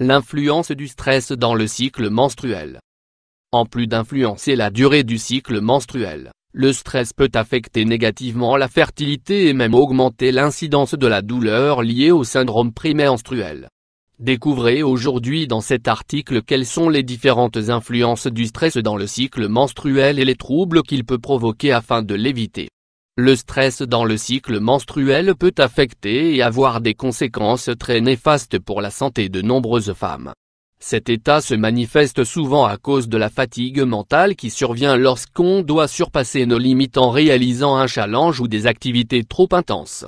L'influence du stress dans le cycle menstruel. En plus d'influencer la durée du cycle menstruel, le stress peut affecter négativement la fertilité et même augmenter l'incidence de la douleur liée au syndrome prémenstruel. Découvrez aujourd'hui dans cet article quelles sont les différentes influences du stress dans le cycle menstruel et les troubles qu'il peut provoquer afin de l'éviter. Le stress dans le cycle menstruel peut affecter et avoir des conséquences très néfastes pour la santé de nombreuses femmes. Cet état se manifeste souvent à cause de la fatigue mentale qui survient lorsqu'on doit surpasser nos limites en réalisant un challenge ou des activités trop intenses.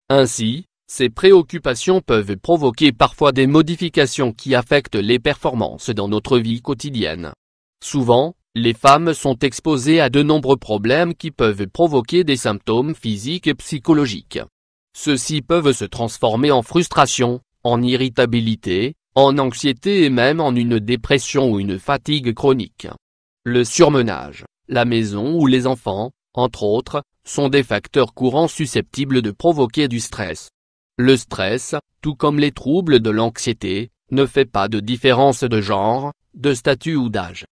Ainsi, ces préoccupations peuvent provoquer parfois des modifications qui affectent les performances dans notre vie quotidienne. Souvent, les femmes sont exposées à de nombreux problèmes qui peuvent provoquer des symptômes physiques et psychologiques. Ceux-ci peuvent se transformer en frustration, en irritabilité, en anxiété et même en une dépression ou une fatigue chronique. Le surmenage, la maison ou les enfants, entre autres, sont des facteurs courants susceptibles de provoquer du stress. Le stress, tout comme les troubles de l'anxiété, ne fait pas de différence de genre, de statut ou d'âge.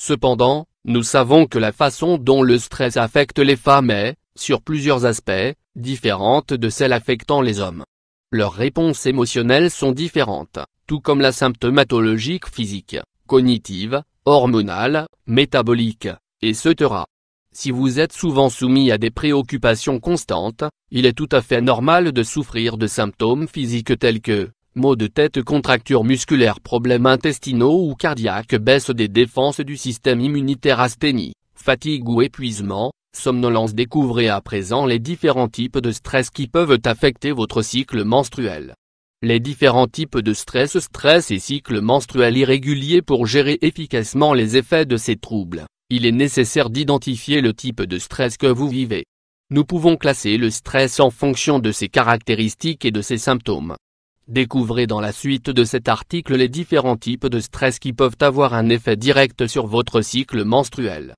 Cependant, nous savons que la façon dont le stress affecte les femmes est, sur plusieurs aspects, différente de celle affectant les hommes. Leurs réponses émotionnelles sont différentes, tout comme la symptomatologie physique, cognitive, hormonale, métabolique, etc. Si vous êtes souvent soumis à des préoccupations constantes, il est tout à fait normal de souffrir de symptômes physiques tels que maux de tête, contractures musculaires, problèmes intestinaux ou cardiaques, baisse des défenses du système immunitaire, asthénie, fatigue ou épuisement, somnolence. Découvrez à présent les différents types de stress qui peuvent affecter votre cycle menstruel. Les différents types de stress et cycle menstruel irrégulier. Pour gérer efficacement les effets de ces troubles, il est nécessaire d'identifier le type de stress que vous vivez. Nous pouvons classer le stress en fonction de ses caractéristiques et de ses symptômes. Découvrez dans la suite de cet article les différents types de stress qui peuvent avoir un effet direct sur votre cycle menstruel.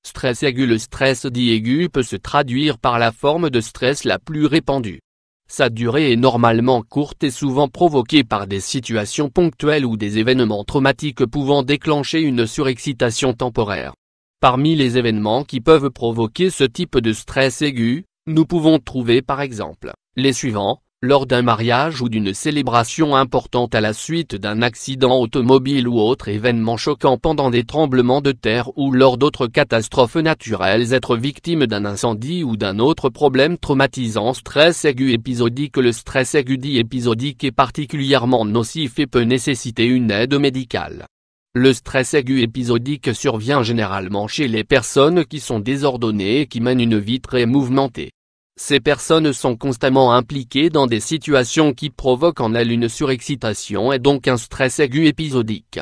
Stress aigu. Le stress dit aigu peut se traduire par la forme de stress la plus répandue. Sa durée est normalement courte et souvent provoquée par des situations ponctuelles ou des événements traumatiques pouvant déclencher une surexcitation temporaire. Parmi les événements qui peuvent provoquer ce type de stress aigu, nous pouvons trouver par exemple les suivants. Lors d'un mariage ou d'une célébration importante, à la suite d'un accident automobile ou autre événement choquant, pendant des tremblements de terre ou lors d'autres catastrophes naturelles, être victime d'un incendie ou d'un autre problème traumatisant. Stress aigu épisodique. Le stress aigu dit épisodique est particulièrement nocif et peut nécessiter une aide médicale. Le stress aigu épisodique survient généralement chez les personnes qui sont désordonnées et qui mènent une vie très mouvementée. Ces personnes sont constamment impliquées dans des situations qui provoquent en elles une surexcitation et donc un stress aigu épisodique.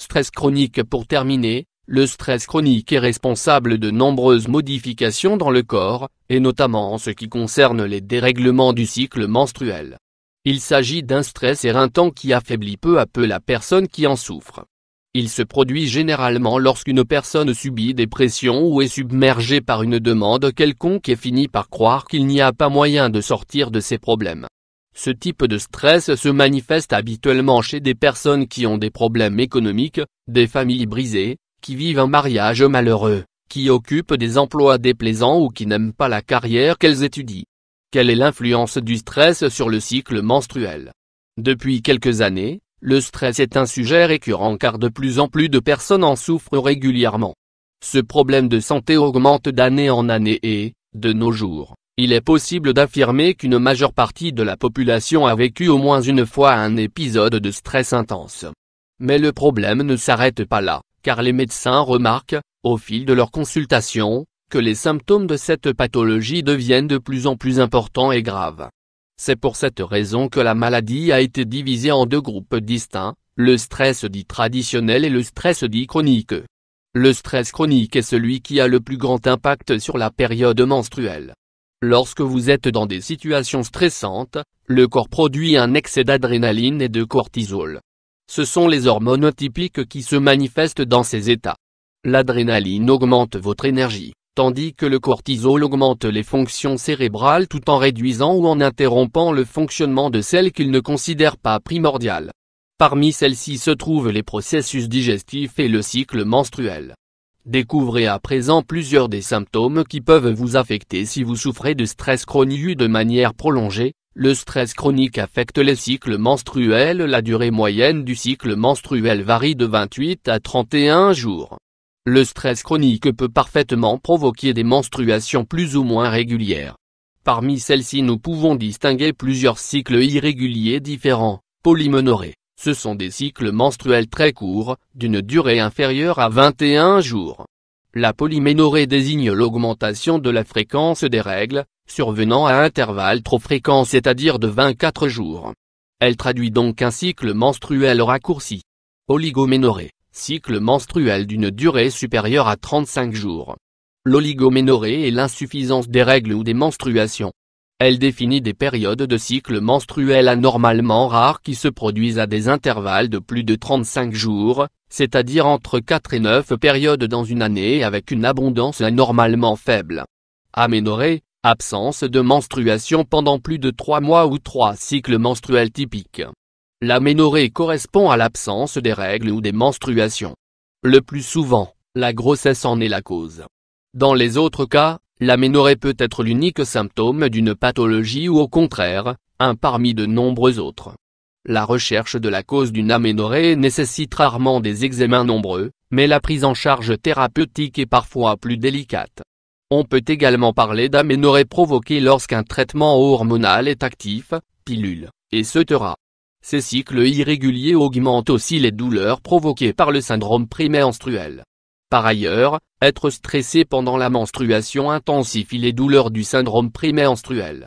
Stress chronique. Pour terminer, le stress chronique est responsable de nombreuses modifications dans le corps, et notamment en ce qui concerne les dérèglements du cycle menstruel. Il s'agit d'un stress éreintant qui affaiblit peu à peu la personne qui en souffre. Il se produit généralement lorsqu'une personne subit des pressions ou est submergée par une demande quelconque et finit par croire qu'il n'y a pas moyen de sortir de ses problèmes. Ce type de stress se manifeste habituellement chez des personnes qui ont des problèmes économiques, des familles brisées, qui vivent un mariage malheureux, qui occupent des emplois déplaisants ou qui n'aiment pas la carrière qu'elles étudient. Quelle est l'influence du stress sur le cycle menstruel? Depuis quelques années, le stress est un sujet récurrent car de plus en plus de personnes en souffrent régulièrement. Ce problème de santé augmente d'année en année et, de nos jours, il est possible d'affirmer qu'une majeure partie de la population a vécu au moins une fois un épisode de stress intense. Mais le problème ne s'arrête pas là, car les médecins remarquent, au fil de leurs consultations, que les symptômes de cette pathologie deviennent de plus en plus importants et graves. C'est pour cette raison que la maladie a été divisée en deux groupes distincts, le stress dit traditionnel et le stress dit chronique. Le stress chronique est celui qui a le plus grand impact sur la période menstruelle. Lorsque vous êtes dans des situations stressantes, le corps produit un excès d'adrénaline et de cortisol. Ce sont les hormones typiques qui se manifestent dans ces états. L'adrénaline augmente votre énergie, tandis que le cortisol augmente les fonctions cérébrales tout en réduisant ou en interrompant le fonctionnement de celles qu'il ne considère pas primordiales. Parmi celles-ci se trouvent les processus digestifs et le cycle menstruel. Découvrez à présent plusieurs des symptômes qui peuvent vous affecter si vous souffrez de stress chronique de manière prolongée. Le stress chronique affecte les cycles menstruels. La durée moyenne du cycle menstruel varie de 28 à 31 jours. Le stress chronique peut parfaitement provoquer des menstruations plus ou moins régulières. Parmi celles-ci nous pouvons distinguer plusieurs cycles irréguliers différents. Polyménorrhée, ce sont des cycles menstruels très courts, d'une durée inférieure à 21 jours. La polyménorrhée désigne l'augmentation de la fréquence des règles, survenant à intervalles trop fréquents, c'est-à-dire de 24 jours. Elle traduit donc un cycle menstruel raccourci. Oligoménorrhée, cycle menstruel d'une durée supérieure à 35 jours. L'oligoménorrhée est l'insuffisance des règles ou des menstruations. Elle définit des périodes de cycle menstruel anormalement rares qui se produisent à des intervalles de plus de 35 jours, c'est-à-dire entre 4 et 9 périodes dans une année avec une abondance anormalement faible. Aménorrhée, absence de menstruation pendant plus de 3 mois ou 3 cycles menstruels typiques. L'aménorrhée correspond à l'absence des règles ou des menstruations. Le plus souvent, la grossesse en est la cause. Dans les autres cas, l'aménorrhée peut être l'unique symptôme d'une pathologie ou au contraire, un parmi de nombreux autres. La recherche de la cause d'une aménorrhée nécessite rarement des examens nombreux, mais la prise en charge thérapeutique est parfois plus délicate. On peut également parler d'aménorrhée provoquée lorsqu'un traitement hormonal est actif, pilule, etc. Ces cycles irréguliers augmentent aussi les douleurs provoquées par le syndrome prémenstruel. Par ailleurs, être stressé pendant la menstruation intensifie les douleurs du syndrome prémenstruel.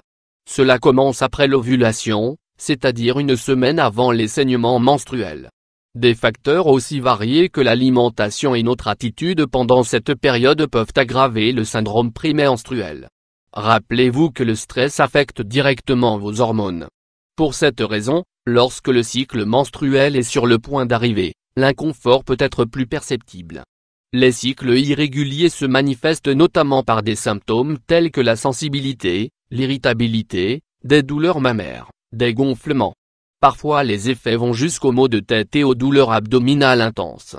Cela commence après l'ovulation, c'est-à-dire une semaine avant les saignements menstruels. Des facteurs aussi variés que l'alimentation et notre attitude pendant cette période peuvent aggraver le syndrome prémenstruel. Rappelez-vous que le stress affecte directement vos hormones. Pour cette raison, lorsque le cycle menstruel est sur le point d'arriver, l'inconfort peut être plus perceptible. Les cycles irréguliers se manifestent notamment par des symptômes tels que la sensibilité, l'irritabilité, des douleurs mammaires, des gonflements. Parfois les effets vont jusqu'aux maux de tête et aux douleurs abdominales intenses.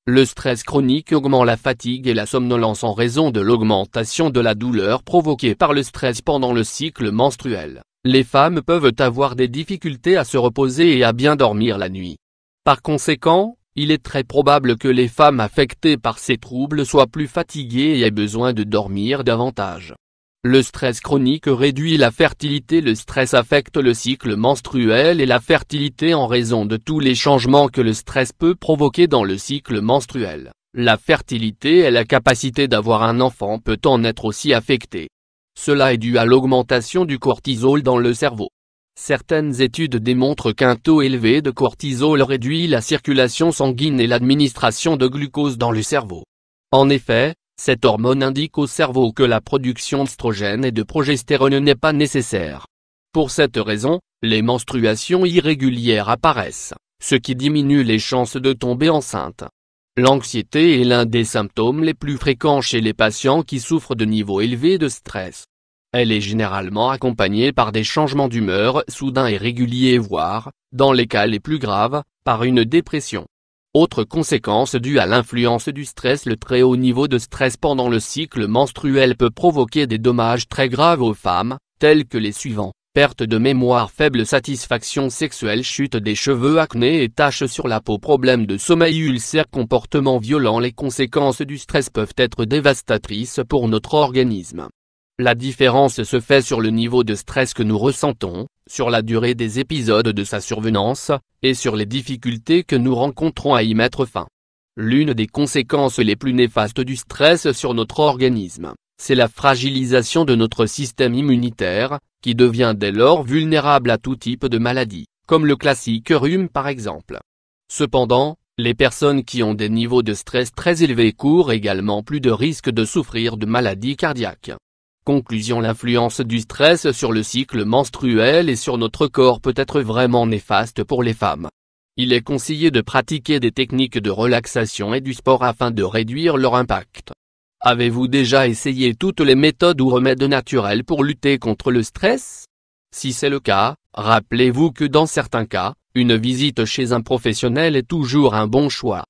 Le stress chronique augmente la fatigue et la somnolence en raison de l'augmentation de la douleur provoquée par le stress pendant le cycle menstruel. Les femmes peuvent avoir des difficultés à se reposer et à bien dormir la nuit. Par conséquent, il est très probable que les femmes affectées par ces troubles soient plus fatiguées et aient besoin de dormir davantage. Le stress chronique réduit la fertilité. Le stress affecte le cycle menstruel et la fertilité en raison de tous les changements que le stress peut provoquer dans le cycle menstruel. La fertilité et la capacité d'avoir un enfant peut en être aussi affectée. Cela est dû à l'augmentation du cortisol dans le cerveau. Certaines études démontrent qu'un taux élevé de cortisol réduit la circulation sanguine et l'administration de glucose dans le cerveau. En effet, cette hormone indique au cerveau que la production d'œstrogène et de progestérone n'est pas nécessaire. Pour cette raison, les menstruations irrégulières apparaissent, ce qui diminue les chances de tomber enceinte. L'anxiété est l'un des symptômes les plus fréquents chez les patients qui souffrent de niveaux élevés de stress. Elle est généralement accompagnée par des changements d'humeur soudains et réguliers, voire, dans les cas les plus graves, par une dépression. Autre conséquence due à l'influence du stress: le très haut niveau de stress pendant le cycle menstruel peut provoquer des dommages très graves aux femmes, tels que les suivants: perte de mémoire, faible satisfaction sexuelle, chute des cheveux, acné et taches sur la peau, problèmes de sommeil, ulcères, comportements violents. Les conséquences du stress peuvent être dévastatrices pour notre organisme. La différence se fait sur le niveau de stress que nous ressentons, sur la durée des épisodes de sa survenance, et sur les difficultés que nous rencontrons à y mettre fin. L'une des conséquences les plus néfastes du stress sur notre organisme, c'est la fragilisation de notre système immunitaire, qui devient dès lors vulnérable à tout type de maladie, comme le classique rhume par exemple. Cependant, les personnes qui ont des niveaux de stress très élevés courent également plus de risques de souffrir de maladies cardiaques. Conclusion: l'influence du stress sur le cycle menstruel et sur notre corps peut être vraiment néfaste pour les femmes. Il est conseillé de pratiquer des techniques de relaxation et du sport afin de réduire leur impact. Avez-vous déjà essayé toutes les méthodes ou remèdes naturels pour lutter contre le stress? Si c'est le cas, rappelez-vous que dans certains cas, une visite chez un professionnel est toujours un bon choix.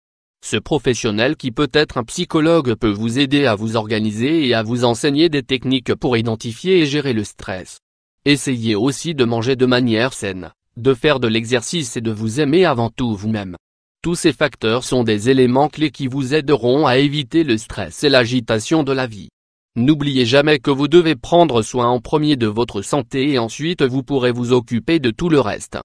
Ce professionnel qui peut être un psychologue peut vous aider à vous organiser et à vous enseigner des techniques pour identifier et gérer le stress. Essayez aussi de manger de manière saine, de faire de l'exercice et de vous aimer avant tout vous-même. Tous ces facteurs sont des éléments clés qui vous aideront à éviter le stress et l'agitation de la vie. N'oubliez jamais que vous devez prendre soin en premier de votre santé et ensuite vous pourrez vous occuper de tout le reste.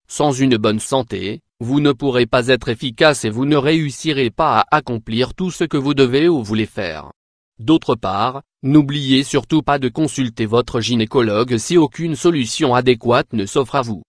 Sans une bonne santé, vous ne pourrez pas être efficace et vous ne réussirez pas à accomplir tout ce que vous devez ou voulez faire. D'autre part, n'oubliez surtout pas de consulter votre gynécologue si aucune solution adéquate ne s'offre à vous.